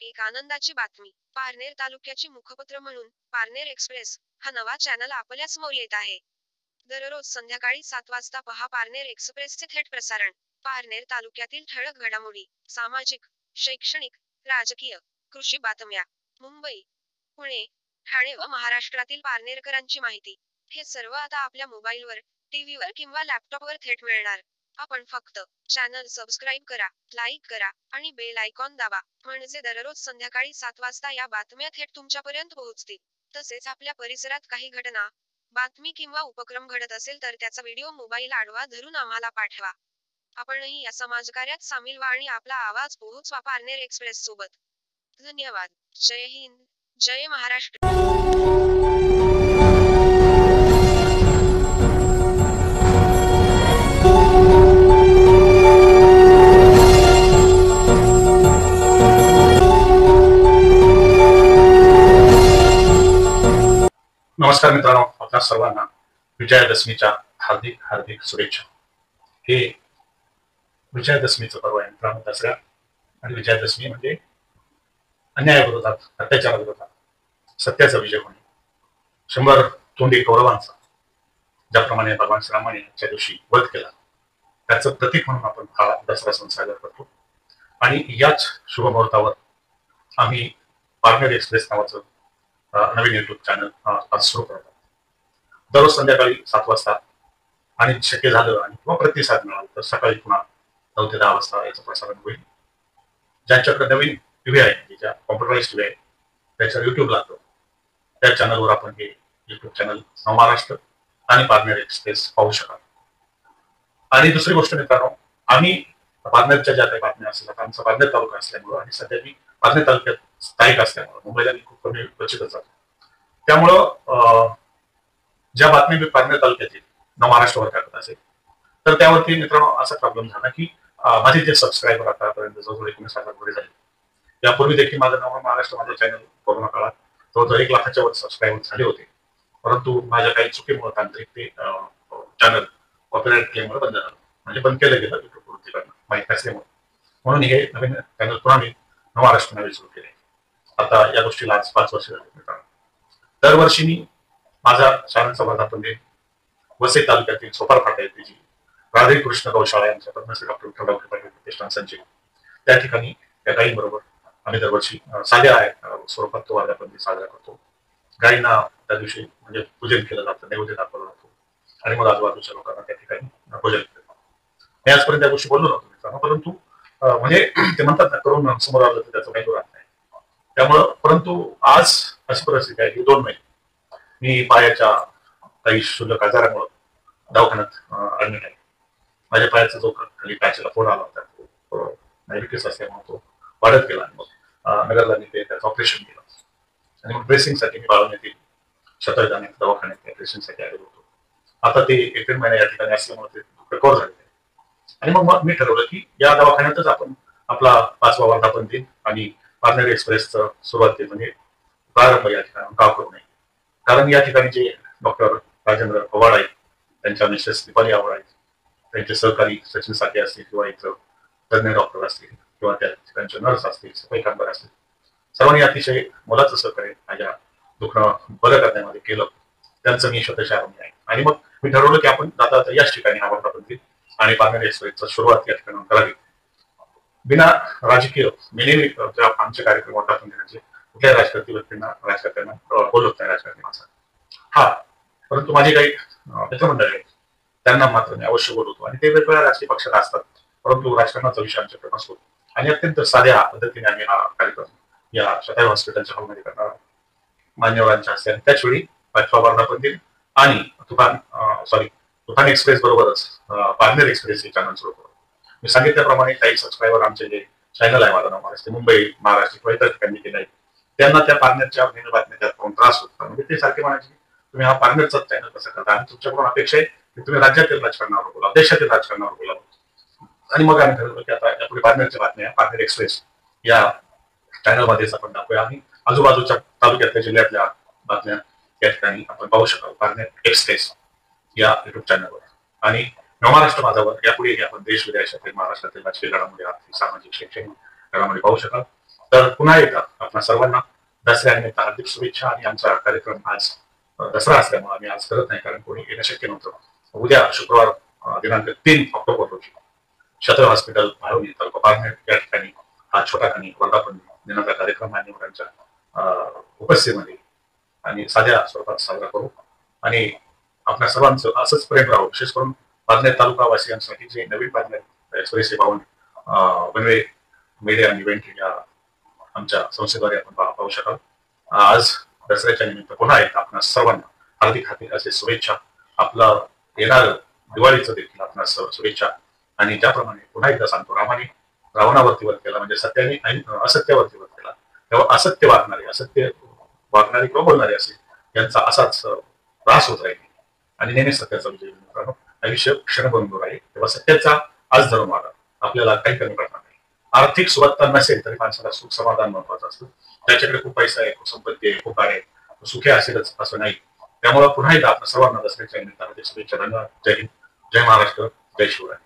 एक आनंदाची बातमी. पारनेर तालुक्याची मुखपत्र म्हणून पारनेर एक्सप्रेस हा नवा चॅनल आपल्यासमोर येत आहे. दररोज संध्याकाळी 7 वाजता पहा पारनेर एक्सप्रेसचे थेट प्रसारण. पारनेर तालुक्यातील ठळक घडामोडी, सामाजिक, शैक्षणिक, राजकीय, कृषी बातम्या, मुंबई, पुणे, ठाणे व महाराष्ट्रातील पारनेरकरांची माहिती. हे सर्व आता आपल्या मोबाईलवर, टीव्हीवर किंवा लॅपटॉपवर थेट मिळणार. आपण फक्त चॅनल सबस्क्राईब करा, लाईक करा आणि बेल आयकॉन दाबा, म्हणजे दररोज संध्याकाळी 7 वाजता या बातम्या थेट तुमच्यापर्यंत पोहोचतील. तसेच आपल्या परिसरात काही घटना, बातमी किंवा उपक्रम घडत असेल तर त्याचा व्हिडिओ मोबाईल आडवा धरून आम्हाला पाठवा. आपणही या समाजकार्यात सामील व्हा आणि आपला आवाज पोहोचवा पारनेर एक्सप्रेस सोबत. धन्यवाद. जय हिंद, जय महाराष्ट्र. नमस्कार मित्रांनो, आपल्या सर्वांना विजयादशमीच्या हार्दिक हार्दिक शुभेच्छा. हे विजयादशमीचं पर्व आहे मित्रांनो. दसरा आणि विजयादशमी म्हणजे अन्यायाविरोधात, अत्याचाराविरोधात सत्याचा विजय होणे. 100 तोंडी कौरवांचा ज्याप्रमाणे भगवान श्रीरामाने आजच्या दिवशी वध केला, त्याचं प्रतीक म्हणून आपण हा दसरा सण साजरा करतो. आणि याच शुभमुहूर्तावर आम्ही पारनेर एक्सप्रेस नावाचं नवीन युट्यूब चॅनल आज सुरू करतात. दररोज संध्याकाळी 7 वाजता आणि शक्य झालं आणि किंवा प्रतिसाद मिळाला तर सकाळी पुन्हा 9 ते 10 वाजता याचं प्रसारण होईल. ज्यांच्याकडे नवीन टीव्ही आहे, ज्या कॉम्प्युटराइज टीव्ही आहे, त्याच्या युट्यूब लागतो, त्या चॅनलवर आपण हे युट्यूब चॅनल महाराष्ट्र आणि पारनेर एक्सप्रेस पाहू शकाल. आणि दुसरी गोष्ट मित्रांनो, आम्ही पारनेरच्या ज्या काही बातम्या असतात, आमचा पारनेर तालुका असल्यामुळं आणि सध्या मी पारनेर तालुक्यात स्थायिक असल्यामुळं मुंबईला मी खूप कमी क्वचितच जातो, त्यामुळं ज्या बातमी मी पारनेर तालुक्यातील महाराष्ट्रावर टाकत असेल तर त्यावरती मित्रांनो असा प्रॉब्लेम झाला की माझे जे सबस्क्रायबर आतापर्यंत जवळजवळ 19,000 पुढे झाले. यापूर्वी देखील माझं नाव महाराष्ट्र माझं चॅनल कोरोना काळात जवळजवळ 1 लाखाच्या वर सबस्क्रायबर झाले होते, परंतु माझ्या काही चुकीमुळे तांत्रिक ते चॅनल कॉपीराईट क्लेममुळे बंद झालं, म्हणजे बंद केलं गेलं युट्यूबवरती माहिती असल्यामुळे. म्हणून हे नवीन चॅनल पुन्हा मी महाराष्ट्र नवीन सुरू केले. आता या गोष्टीला आज 5 वर्ष झाली मित्रांनो. दरवर्षी मी माझा चॅनलचा वर्धापन दिन वसई तालुक्यातील सोपार फाटा येथे जी राधाकृष्ण गौशाळा यांच्या पद्मश्री डॉक्टर विठ्ठल पाटील प्रतिष्ठान संचलित, त्या ठिकाणी त्या गायींबरोबर आम्ही दरवर्षी साध्या स्वरूपात तो वर्धापन दिन साजरा करतो. गायींना त्या दिवशी म्हणजे पूजन केलं जातं, नैवेद्य दाखवला जातो आणि मग आजूबाजूच्या लोकांना त्या ठिकाणी भोजन केलं जातं. मी आजपर्यंत त्या गोष्टी बोललो नव्हतो मित्रांनो, परंतु म्हणजे ते म्हणतात ना, करून समोर आलं तर त्याचं काही राहत नाही. त्यामुळं परंतु आज अशी परिस्थिती आहे की 2 महिने मी पायाच्या काही क्षुल्लक आजारामुळे दवाखान्यात ऍडमिट आहे. माझ्या पायाचा जो खाली पॅचला फोड आला होता तो डायबिटीस असल्यामुळे तो वाढत गेला आणि मग नगरला मी त्याचं ऑपरेशन केलं आणि मग ड्रेसिंगसाठी मी बाळून येथील शतरदाने दवाखान्यात ड्रेसिंगसाठी आलेलो होतो. आता ते 1-1.5 महिने या ठिकाणी असल्यामुळे ते रिकव्हर झाले आणि मग मी ठरवलं की या दवाखान्यातच आपण आपला 5वा वर्धापन दिन आणि पारनेर एक्सप्रेसचं सुरुवात केली, म्हणजे प्रारंभ या ठिकाणी का करू नये. कारण या ठिकाणी जे डॉक्टर राजेंद्र पवार आहेत, त्यांच्या मिसेस दीपाली आव्हाड आहेत, त्यांचे सहकारी सचिन साठे असतील किंवा इतर तज्ञ डॉक्टर असतील किंवा त्या ठिकाणचे नर्स असतील, सफाई कामगार असतील, सर्वांनी अतिशय मोलाचं सहकार्य माझ्या दुखणं बरं करण्यामध्ये केलं. त्यांचं मी शतशः आभारी आहे. आणि मग मी ठरवलं की आपण जाता याच ठिकाणी हा वर्धापन दिन आणि पारनेर एक्सप्रेसची सुरुवात या ठिकाणी करावी. बिना राजकीय मी नेहमी आमचे कार्यक्रम वर्धापन दिनाचे कुठल्या राजकारणी व्यक्तींना राजकारण्यांना बोलत नाही, राजकारणी माणसं हा, परंतु माझे काही मित्रमंडळी आहेत त्यांना मात्र मी अवश्य बोलवतो आणि ते वेगवेगळ्या राजकीय पक्षात असतात, परंतु राजकारणाचा विषय आमच्याकडे नसतो आणि अत्यंत साध्या पद्धतीने आम्ही हा कार्यक्रम या शतायू हॉस्पिटलच्या हॉलमध्ये करणार मान्यवरांच्या हस्ते. त्याचवेळी 5वा वर्धापन दिन आणि तुफान एक्सप्रेस बरोबरच पारनेर एक्सप्रेस हे चॅनल सुरू करू. मी सांगितल्याप्रमाणे काही सबस्क्रायबर आमचे जे चॅनल आहे माझं नाव महाराष्ट्र मुंबई महाराष्ट्र किंवा इतर ठिकाणी केले आहे, त्यांना त्या पारनेरच्या बातम्या पाहून त्रास होता. म्हणजे ते सारखे म्हणायचे तुम्ही हा पारनेरचाच चॅनल कसं करता आणि तुमच्याकडून अपेक्षा आहे की तुम्ही राज्यातील राजकारणावर बोला, देशातील राजकारणावर बोला. आणि मग आम्ही ठरवलं की आता यापुढे पारनेरच्या बातम्या पारनेर एक्सप्रेस या चॅनलमध्येच आपण दाखवूया आणि आजूबाजूच्या तालुक्यातल्या जिल्ह्यातल्या बातम्या या ठिकाणी आपण पाहू शकाल पारनेर एक्सप्रेस या युट्यूब चॅनलवर. आणि महाराष्ट्र माझावर यापुढे आपण देश विदेशातील महाराष्ट्रातील राजकीय घडामोडी, आर्थिक, सामाजिक, शैक्षणिक घडामोडी पाहू शकाल. तर पुन्हा एकदा आपल्या सर्वांना दसऱ्यानिमित्त हार्दिक शुभेच्छा. आणि आमचा कार्यक्रम आज दसरा असल्यामुळे आम्ही आज करत नाही, कारण कोणी येणं शक्य नव्हतं. उद्या शुक्रवार दिनांक 3 ऑक्टोबर रोजी शतर हॉस्पिटल भाळवणी तालुका पारनेर या ठिकाणी हा छोटा खानी वर्धापन दिनाचा कार्यक्रम मान्यवरांच्या उपस्थितीमध्ये आणि साध्या स्वरूपात साजरा करू. आणि आपल्या सर्वांचं असंच प्रेम राहू. विशेष करून पारनेर तालुका वासियांसाठी जे नवीन पारनेर एक्सप्रेस पाहून बनवे मीडिया आणि इव्हेंट या आमच्या संस्थेद्वारे आपण पाहू शकाल. आज दसऱ्याच्या निमित्त पुन्हा एकदा आपल्या सर्वांना हार्दिक हार्दिक असे शुभेच्छा. आपलं येणार दिवाळीचं देखील आपल्या शुभेच्छा. आणि ज्याप्रमाणे पुन्हा एकदा सांगतो, रामाने रावणावरती वध केला म्हणजे सत्याने असत्यावरती वध केला, तेव्हा असत्य वागणारे किंवा बोलणारे असे यांचा असाच त्रास होत राहील आणि नेहमी सत्याचा विजय. मित्रांनो, आयुष्य क्षणभंगूर आहे, तेव्हा सत्याचा आज धरून वागा, आपल्याला काही कमी पडणार नाही. आर्थिक सुबत्ता नसेल तरी माणसाला सुख समाधान महत्वाचं असतं. त्याच्याकडे खूप पैसा आहे, खूप संपत्ती आहे, खूप आहे, सुखी असेलच असं नाही. त्यामुळे पुन्हा एकदा आपल्या सर्वांना दसऱ्याच्या निमित्ताने शुभेच्छा. धन्यवाद. जय हिंद, जय महाराष्ट्र, जय शिवराय.